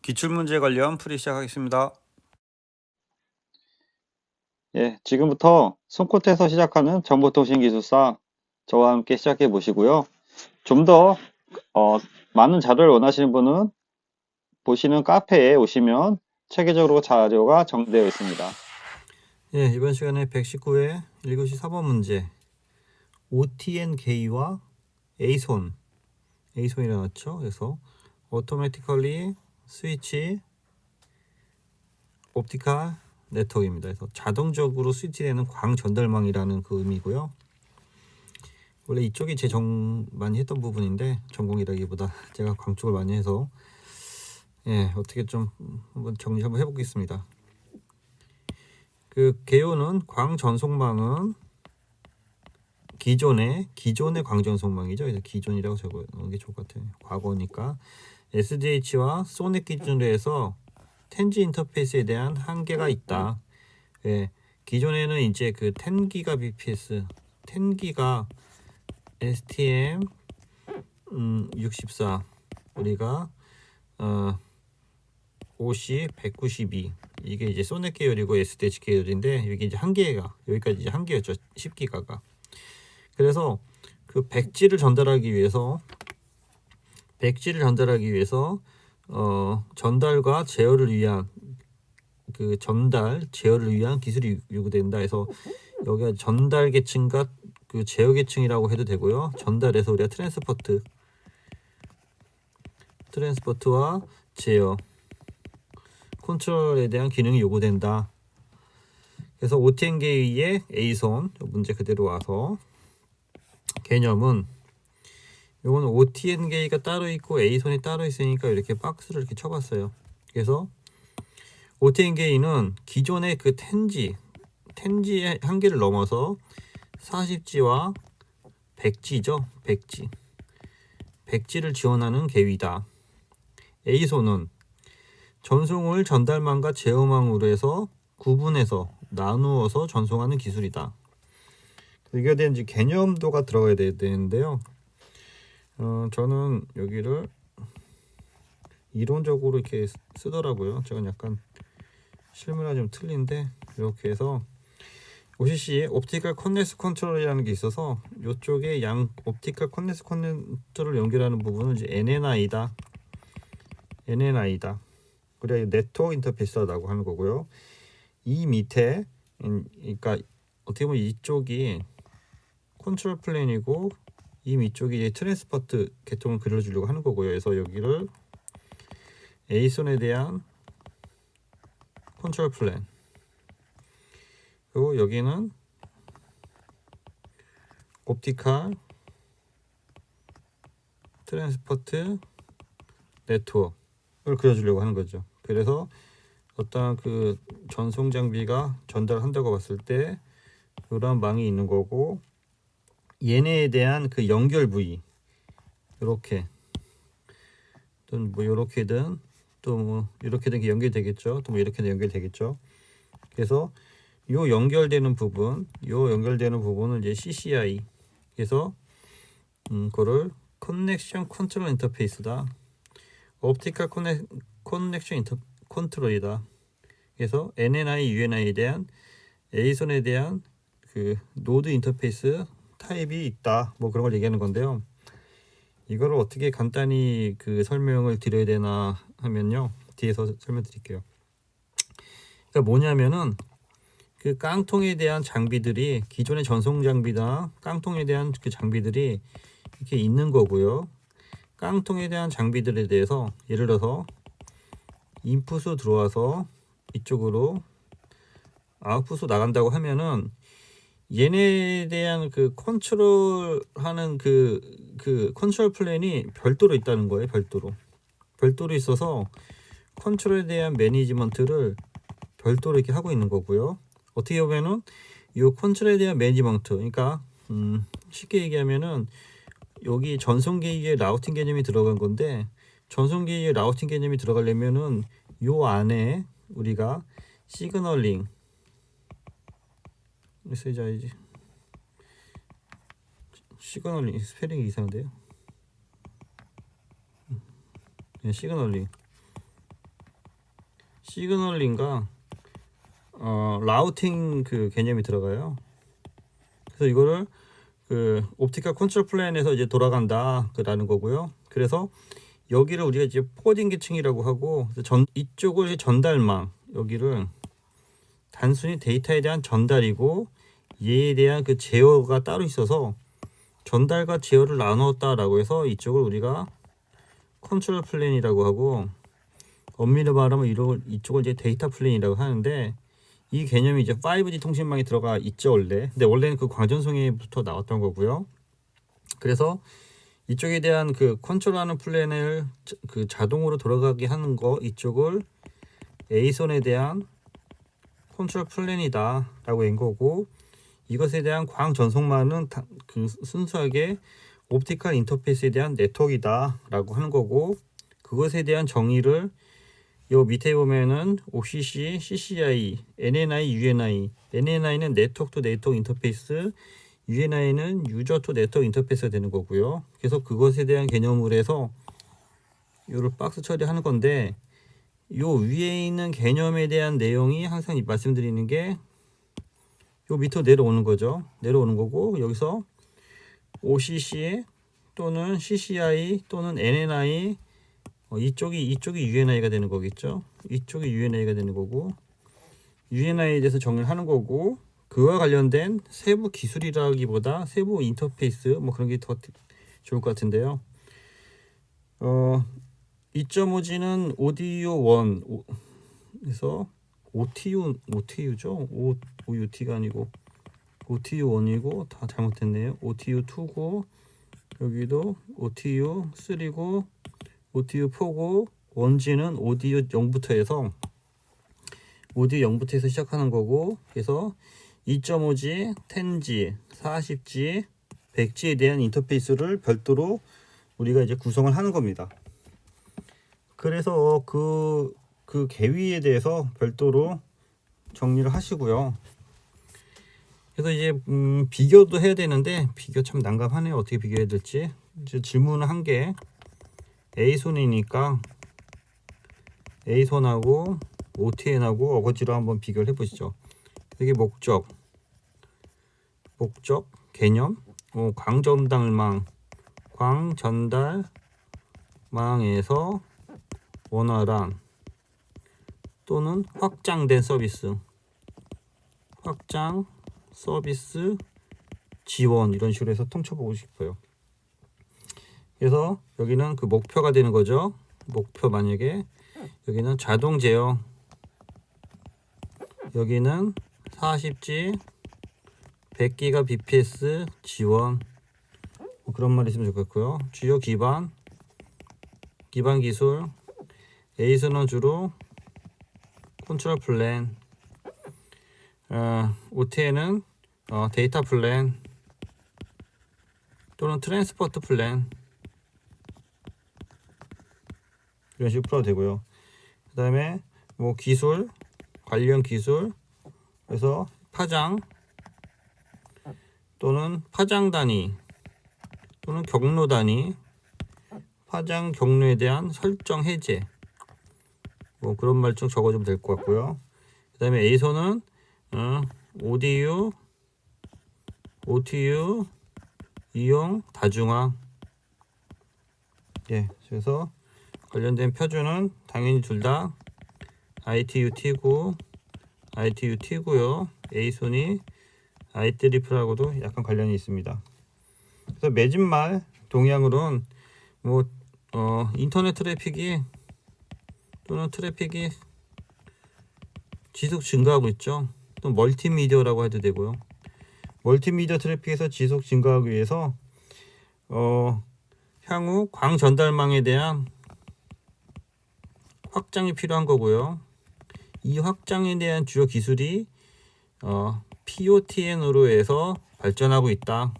기출문제 관련 풀이 시작하겠습니다. 예, 지금부터 손끝에서 시작하는 정보통신기술사 저와 함께 시작해 보시고요. 좀 더 많은 자료를 원하시는 분은 보시는 카페에 오시면 체계적으로 자료가 정리되어 있습니다. 예, 이번 시간에 119회 1교시 4번 문제 OTNK와 A손이 나왔죠. 그래서 Automatically Switch Optical Network입니다. 그래서 자동적으로 스위치되는 광 전달망이라는 그 의미고요. 원래 이쪽이 제 많이 했던 부분인데 전공이라기보다 제가 광 쪽을 많이 해서 어떻게 좀 한번 정리 한번 해보겠습니다. 그 개요는 광 전송망은 기존의 광전송망이죠. 그래서 기존이라고 적어놓은 게 좋을 것 같아요. 과거니까 SDH와 소넷 기준으로 해서 텐지 인터페이스에 대한 한계가 있다. 예, 기존에는 이제 그 10기가 bps, 10기가 STM 64 우리가 OC 192 이게 이제 소넷 계열이고 SDH 계열인데 이게 이제 한계가 여기까지 이제 한계였죠. 10기가가. 그래서 그 백지를 전달하기 위해서 전달과 제어를 위한 제어를 위한 기술이 요구된다 해서 여기가 전달 계층과 그 제어 계층이라고 해도 되고요. 전달에서 우리가 트랜스포트와 제어 컨트롤에 대한 기능이 요구된다. 그래서 OTN-K의 A손 문제 그대로 와서 개념은 요건 OTN-K가 따로 있고 A손이 따로 있으니까 이렇게 박스를 이렇게 쳐봤어요. 그래서 OTN-K는 기존의 그 10G의 한계를 넘어서 40G와 100G죠. 100G를 지원하는 계위다. A손은 전송을 전달망과 제어망으로 해서 구분해서 나누어서 전송하는 기술이다. 이게 대한 개념도가 들어가야 되는데요. 저는 여기를 이론적으로 이렇게 쓰더라고요. 제가 약간 실무랑 좀 틀린데 이렇게 해서 OCC 옵티컬 컨넥스 컨트롤이라는 게 있어서 이쪽에 양 옵티컬 컨넥스 컨트롤을 연결하는 부분은 이제 NNI다. 그래 네트워크 인터페이스라고 하는 거고요. 이 밑에 그러니까 어떻게 보면 이쪽이 컨트롤 플랜이고 이 밑쪽이 이제 트랜스포트 계통을 그려주려고 하는 거고요. 그래서 여기를 A손에 대한 컨트롤 플랜 그리고 여기는 옵티컬 트랜스포트 네트워크를 그려주려고 하는 거죠. 그래서 어떠한 그 전송 장비가 전달한다고 봤을 때 이런 망이 있는 거고 얘네에 대한 그 연결 부위 이렇게 또는 뭐 이렇게든 또 뭐 이렇게든 연결되겠죠. 또 뭐 이렇게든 연결되겠죠. 그래서 요 연결되는 부분은 이제 CCI 그래서 그거를 컨트롤 인터페이스다. 옵티컬 커넥션 컨트롤이다. 그래서 NNI, UNI에 대한 A선에 대한 그 노드 인터페이스 타입이 있다. 뭐 그런 걸 얘기하는 건데요. 이거를 어떻게 간단히 그 설명을 드려야 되나 하면요. 뒤에서 설명드릴게요. 그러니까 뭐냐면은 그 깡통에 대한 장비들이 기존의 전송 장비나 깡통에 대한 그 장비들이 이렇게 있는 거고요. 깡통에 대한 장비들에 대해서 예를 들어서 인풋으로 들어와서 이쪽으로 아웃풋으로 나간다고 하면은 얘네에 대한 그 컨트롤하는 그 컨트롤 플랜이 별도로 있다는 거예요. 별도로 있어서 컨트롤에 대한 매니지먼트를 별도로 이렇게 하고 있는 거고요. 어떻게 보면은 이 컨트롤에 대한 매니지먼트, 그러니까 쉽게 얘기하면은 여기 전송 계기의 라우팅 개념이 들어간 건데 전송 계기의 라우팅 개념이 들어가려면은 요 안에 우리가 시그널링 쓰자야지. 시그널링 스페링이 이상한데요. 시그널링 시그널링과 라우팅 그 개념이 들어가요. 그래서 이거를 그 옵티컬 컨트롤 플랜에서 이제 돌아간다라는 거고요. 그래서 여기를 우리가 이제 포워딩 계층이라고 하고, 이쪽을 이제 전달망, 여기를 단순히 데이터에 대한 전달이고 얘에 대한 그 제어가 따로 있어서 전달과 제어를 나눴다라고 해서 이쪽을 우리가 컨트롤 플랜이라고 하고, 엄밀히 말하면 이쪽을 이제 데이터 플랜이라고 하는데, 이 개념이 이제 5G 통신망에 들어가 있죠 원래. 근데 원래는 그 광전송에부터 나왔던 거고요. 그래서 이쪽에 대한 그 컨트롤하는 플랜을 그 자동으로 돌아가게 하는 거, 이쪽을 A선에 대한 컨트롤 플랜이다 라고 한 거고, 이것에 대한 광전송망은 그 순수하게 옵티컬 인터페이스에 대한 네트워크이다 라고 하는 거고, 그것에 대한 정의를 요 밑에 보면은 OCC, CCI, NNI, UNI. NNI는 네트워크 투 네트워크 인터페이스, UNI는 유저 투 네트워크 인터페이스가 되는 거고요. 그래서 그것에 대한 개념으로 해서 요를 박스 처리하는 건데, 요 위에 있는 개념에 대한 내용이 항상 말씀드리는 게 요 밑으로 내려오는 거죠. 내려오는 거고, 여기서 OCC 또는 CCI 또는 NNI, 이쪽이 UNI가 되는 거겠죠. 이쪽이 UNI가 되는 거고, UNI에 대해서 정의를 하는 거고, 그와 관련된 세부 기술이라기보다 세부 인터페이스 뭐 그런 게 더 좋을 것 같은데요. 2.5G는 오디오 1, 그래서 OTU죠. OUT가 아니고 OTU1이고, 다 잘못했네요. OTU2고, 여기도 OTU3고 OTU4고, 1G는 오디오 0부터 해서 시작하는 거고, 그래서 2.5G, 10G, 40G, 100G에 대한 인터페이스를 별도로 우리가 이제 구성을 하는 겁니다. 그래서 그 개위에 대해서 별도로 정리를 하시고요. 그래서 이제 비교도 해야 되는데, 비교 참 난감하네요. 어떻게 비교해야 될지. 이제 질문을 한 게, A손이니까 A손하고 OTN하고 어거지로 한번 비교를 해보시죠. 이게 목적 개념, 광전달망에서 원활한 또는 확장된 서비스 지원, 이런 식으로 해서 통쳐보고 싶어요. 그래서 여기는 그 목표가 되는 거죠. 목표, 만약에 여기는 자동 제어, 여기는 40G 100기가 bps 지원, 뭐 그런 말이 있으면 좋겠고요. 주요 기반 기술, A선은 주로 컨트롤 플랜, OTN은 데이터 플랜 또는 트랜스포트 플랜, 이런 식으로 풀어도 되고요. 그 다음에 뭐 기술, 관련 기술, 그래서 파장 또는 파장 단위 또는 경로 단위, 파장 경로에 대한 설정 해제, 뭐 그런 말 좀 적어주면 될 것 같고요. 그 다음에 A선은 ODU, OTU 이용 다중화. 예, 그래서 관련된 표준은 당연히 둘 다 ITU-T고요. A손이 IEEE하고도 약간 관련이 있습니다. 그래서 매진말 동향으로는 뭐 인터넷 트래픽이 또는 트래픽이 지속 증가하고 있죠. 또 멀티미디어라고 해도 되고요. 멀티미디어 트래픽에서 지속 증가하기 위해서 향후 광전달망에 대한 확장이 필요한 거고요. 이 확장에 대한 주요 기술이 POTN으로 해서 발전하고 있다.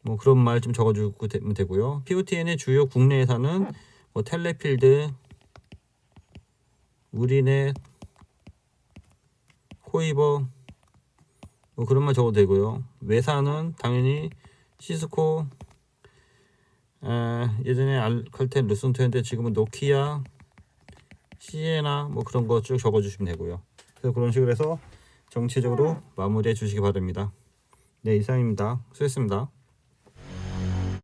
뭐 그런 말 좀 적어주고 되고요. POTN의 주요 국내에서는 뭐 텔레필드, 우리넷, 코이버, 뭐 그런 말 적어도 되고요. 외사는 당연히 시스코, 예전에 알칼텔, 루슨트였는데 지금은 노키아, 시에나 뭐 그런 거 쭉 적어주시면 되고요. 그래서 그런 식으로 해서 정치적으로 마무리해 주시기 바랍니다. 네, 이상입니다. 수고했습니다.